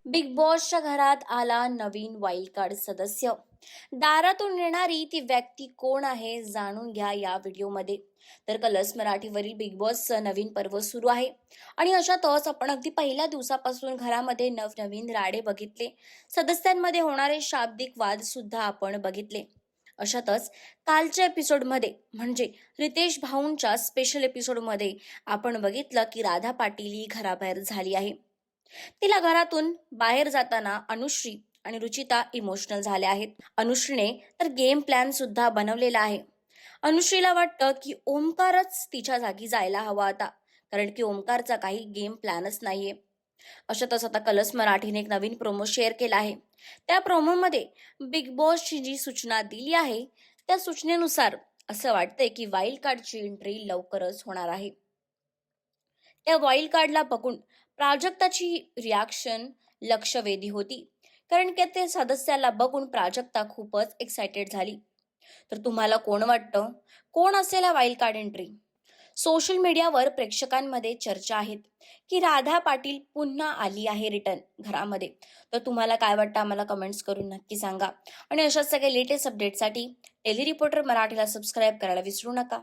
Big बॉसच्या घरात आला नवीन वाईल्ड कार्ड सदस्य. दारातून येणारी ती व्यक्ती कोण आहे जाणून घ्या या व्हिडिओमध्ये. तर कलर्स मराठीवरील बिग बॉसचं नवीन पर्व सुरू आहे आणि अशातच आपण अगदी पहिल्या दिवसापासून घरामध्ये नवनवीन राडे बघितले. सदस्यांमध्ये होणारे शाब्दिक वाद सुद्धा आपण बघितले. अशातच कालच्या एपिसोडमध्ये म्हणजे रितेश भाऊंच्या स्पेशल एपिसोडमध्ये आपण बघितलं की राधा पाटील ही घराबाहेर झाली आहे. तिला घरातून बाहेर जाताना अनुश्री आणि रुचिता इमोशनल झाल्या आहेत. अनुश्रीने तर गेम प्लॅन सुद्धा बनवलेला आहे. अनुश्रीला वाटतं की ओमकारच तिच्या जागी जायला हवा आता, कारण की ओमकारचा काही गेम प्लॅनच नाहीये. अशातच आता कलर्स मराठीने एक नवीन प्रोमो शेअर केला आहे. त्या प्रोमोमध्ये बिग बॉसची जी सूचना दिली आहे त्या सूचनेनुसार असं वाटतंय की वाईल्ड कार्डची एंट्री लवकरच होणार आहे. त्या वाईल्ड कार्डला बघून प्राजक्ताची रिॲक्शन लक्षवेधी होती, कारण की ते सदस्याला बघून प्राजक्ता खूपच एक्साइटेड झाली. तर तुम्हाला कोण वाटतं, कोण असेल वाईल्ड कार्ड एंट्री? सोशल मीडियावर प्रेक्षकांमध्ये चर्चा आहेत की राधा पाटील पुन्हा आली आहे रिटर्न घरामध्ये. तर तुम्हाला काय वाटतं आम्हाला कमेंट्स करून नक्की सांगा. आणि अशाच सगळ्या लेटेस्ट अपडेटसाठी डेली रिपोर्टर मराठीला सबस्क्राईब करायला विसरू नका.